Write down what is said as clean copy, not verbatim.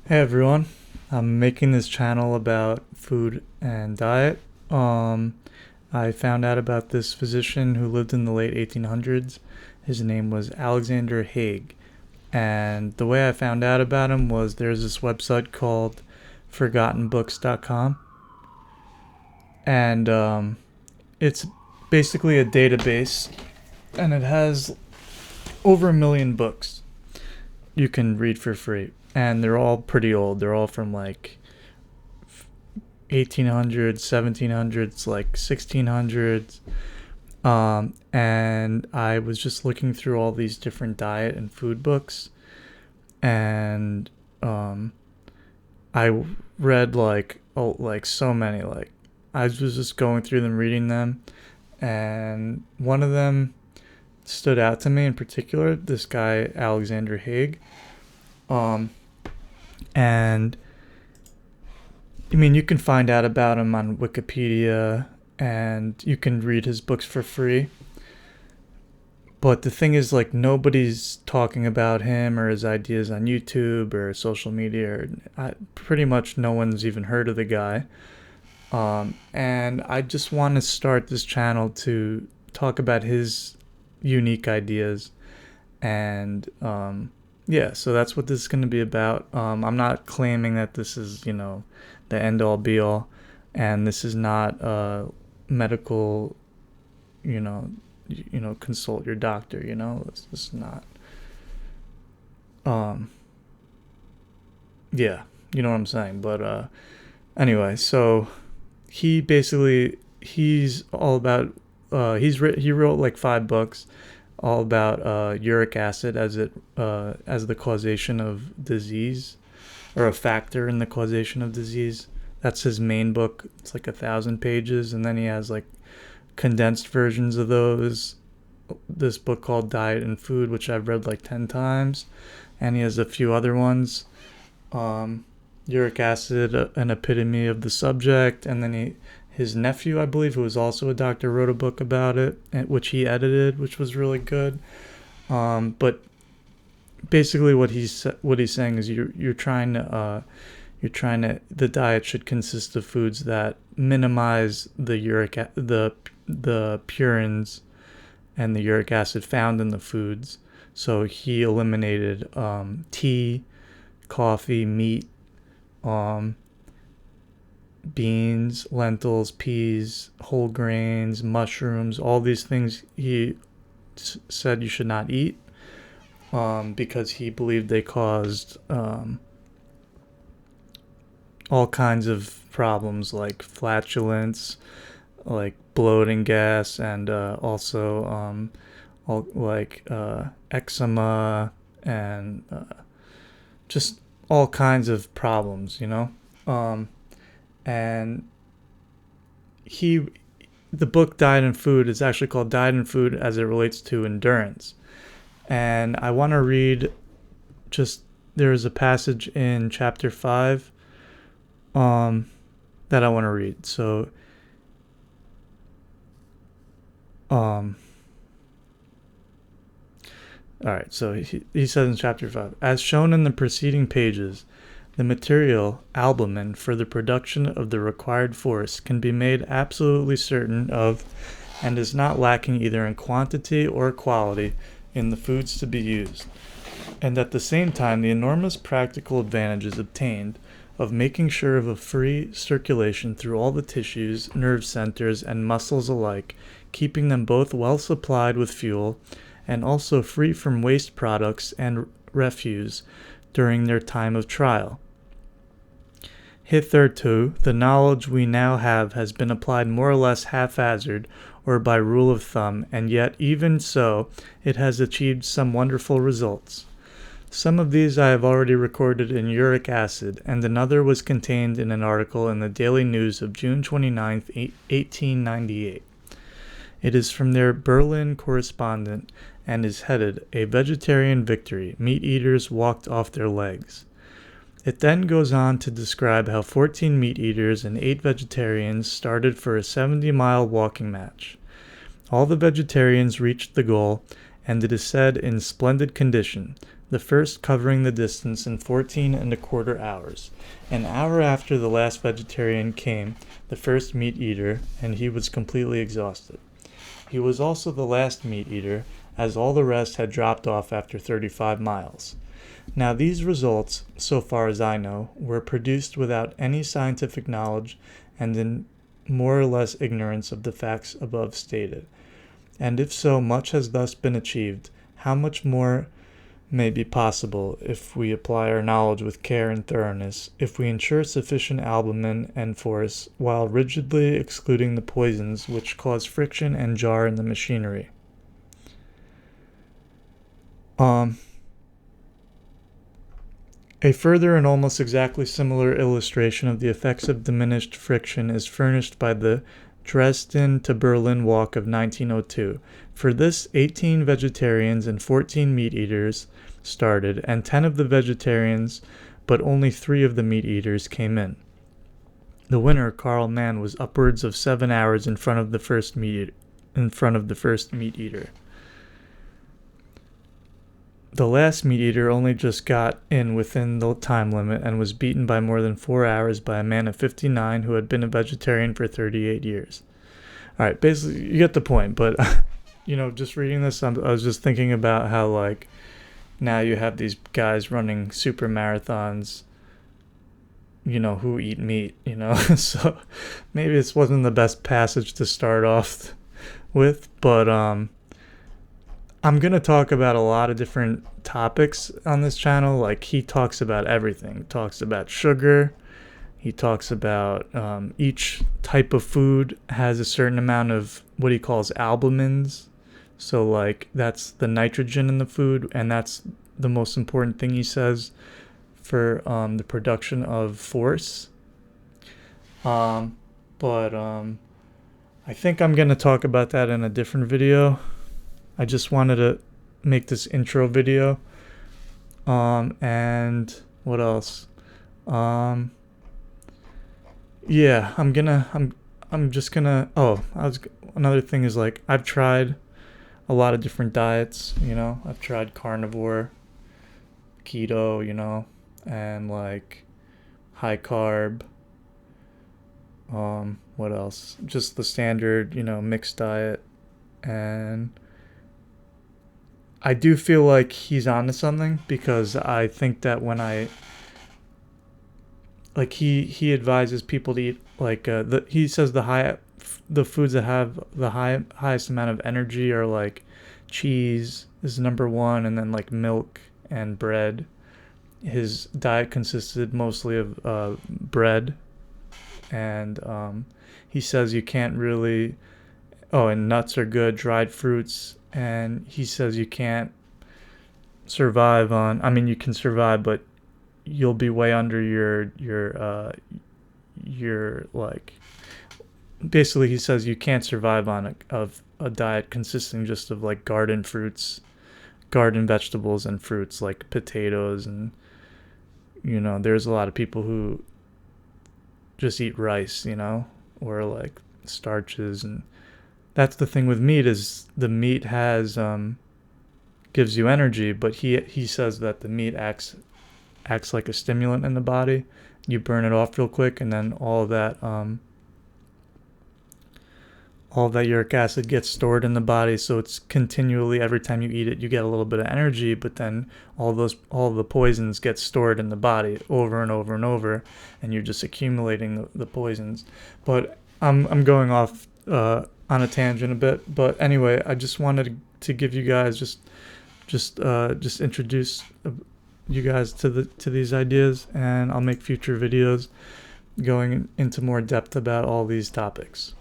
Hey everyone, I'm making this channel about food and diet. Um, I found out about this physician who lived in the late 1800s. His name was Alexander Haig. And the way I found out about him was there's this website called forgottenbooks.com. And it's basically a database, and it has over 1 million books you can read for free. And they're all pretty old. They're all from like 1800s, 1700s, like 1600s. And I was just looking through all these different diet and food books, and I read like so many. Like I was just going through them, reading them, and one of them stood out to me in particular. This guy Alexander Haig, um, and I mean, you can find out about him on Wikipedia, and you can read his books for free. But the thing is, like, nobody's talking about him or his ideas on YouTube or social media. Pretty much no one's even heard of the guy. And I just want to start this channel to talk about his unique ideas. And yeah, so that's what this is going to be about. I'm not claiming that this is, the end all be all. And this is not medical, you know, consult your doctor. This is not. Um, yeah, you know what I'm saying. But anyway, so he's all about. He wrote like 5 books, all about uric acid as the causation of disease, or a factor in the causation of disease. That's his main book. It's like 1,000 pages, and then he has like condensed versions of those. This book called Diet and Food, which I've read like 10 times, and he has a few other ones. Um, Uric acid, an epitome of the subject, and then his nephew, I believe, who was also a doctor, wrote a book about it, which he edited, which was really good. But basically, what he's saying is the diet should consist of foods that minimize the purines and the uric acid found in the foods. So he eliminated tea, coffee, meat, um, beans, lentils, peas, whole grains, mushrooms. All these things he said you should not eat, because he believed they caused all kinds of problems like flatulence, like bloating gas, and also eczema, and just all kinds of problems. Um, and he, the book Diet and Food is actually called Diet and Food as it relates to endurance. And I want to read just, there is a passage in chapter 5 um, that I want to read. So, um, all right. So he says in chapter 5, as shown in the preceding pages, the material, albumin, for the production of the required force can be made absolutely certain of, and is not lacking either in quantity or quality in the foods to be used. And at the same time, the enormous practical advantages obtained of making sure of a free circulation through all the tissues, nerve centers, and muscles alike, keeping them both well supplied with fuel and also free from waste products and refuse during their time of trial. Hitherto, the knowledge we now have has been applied more or less haphazard or by rule of thumb, and yet even so it has achieved some wonderful results. Some of these I have already recorded in uric acid, and another was contained in an article in the Daily News of June 29th, 1898. It is from their Berlin correspondent and is headed, A Vegetarian Victory. Meat eaters walked off their legs. It then goes on to describe how 14 meat eaters and 8 vegetarians started for a 70-mile walking match. All the vegetarians reached the goal, and it is said in splendid condition, the first covering the distance in 14¼ hours. An hour after the last vegetarian came the first meat eater, and he was completely exhausted. He was also the last meat eater, as all the rest had dropped off after 35 miles. Now these results, so far as I know, were produced without any scientific knowledge and in more or less ignorance of the facts above stated. And if so much has thus been achieved, how much more may be possible if we apply our knowledge with care and thoroughness, if we ensure sufficient albumin and force, while rigidly excluding the poisons which cause friction and jar in the machinery. A further and almost exactly similar illustration of the effects of diminished friction is furnished by the Dresden to Berlin Walk of 1902. For this, 18 vegetarians and 14 meat eaters started, and 10 of the vegetarians, but only 3 of the meat eaters came in. The winner, Karl Mann, was upwards of 7 hours in front of the first meat eater. The last meat eater only just got in within the time limit and was beaten by more than 4 hours by a man of 59 who had been a vegetarian for 38 years. All right, basically, you get the point. But, just reading this, I was just thinking about how, like, now you have these guys running super marathons, who eat meat, So maybe this wasn't the best passage to start off with, but I'm going to talk about a lot of different topics on this channel. Like, he talks about everything. He talks about sugar. He talks about each type of food has a certain amount of what he calls albumins. So, like, that's the nitrogen in the food, and that's the most important thing, he says, for the production of force. I think I'm going to talk about that in a different video. I just wanted to make this intro video. And what else? I'm just gonna, another thing is, like, I've tried a lot of different diets, I've tried carnivore, keto, and, like, high carb. What else? Just the standard, mixed diet. And I do feel like he's onto something, because I think that when he advises people to eat, like, he says the foods that have the highest amount of energy are, like, cheese is number one, and then, like, milk and bread. His diet consisted mostly of bread, and he says you can't really, and nuts are good, dried fruits. And he says you can't survive on, you can survive, but you'll be way under your like, basically he says you can't survive on a diet consisting just of, like, garden vegetables and fruits, like potatoes, and there's a lot of people who just eat rice, or, like, starches. And that's the thing with meat, is the meat has gives you energy, but he says that the meat acts like a stimulant in the body. You burn it off real quick, and then all of that uric acid gets stored in the body, so it's continually, every time you eat it, you get a little bit of energy, but then all the poisons get stored in the body over and over and over, and you're just accumulating the poisons. But I'm going off on a tangent a bit, but anyway, I just wanted to give you guys just introduce you guys to these ideas, and I'll make future videos going into more depth about all these topics.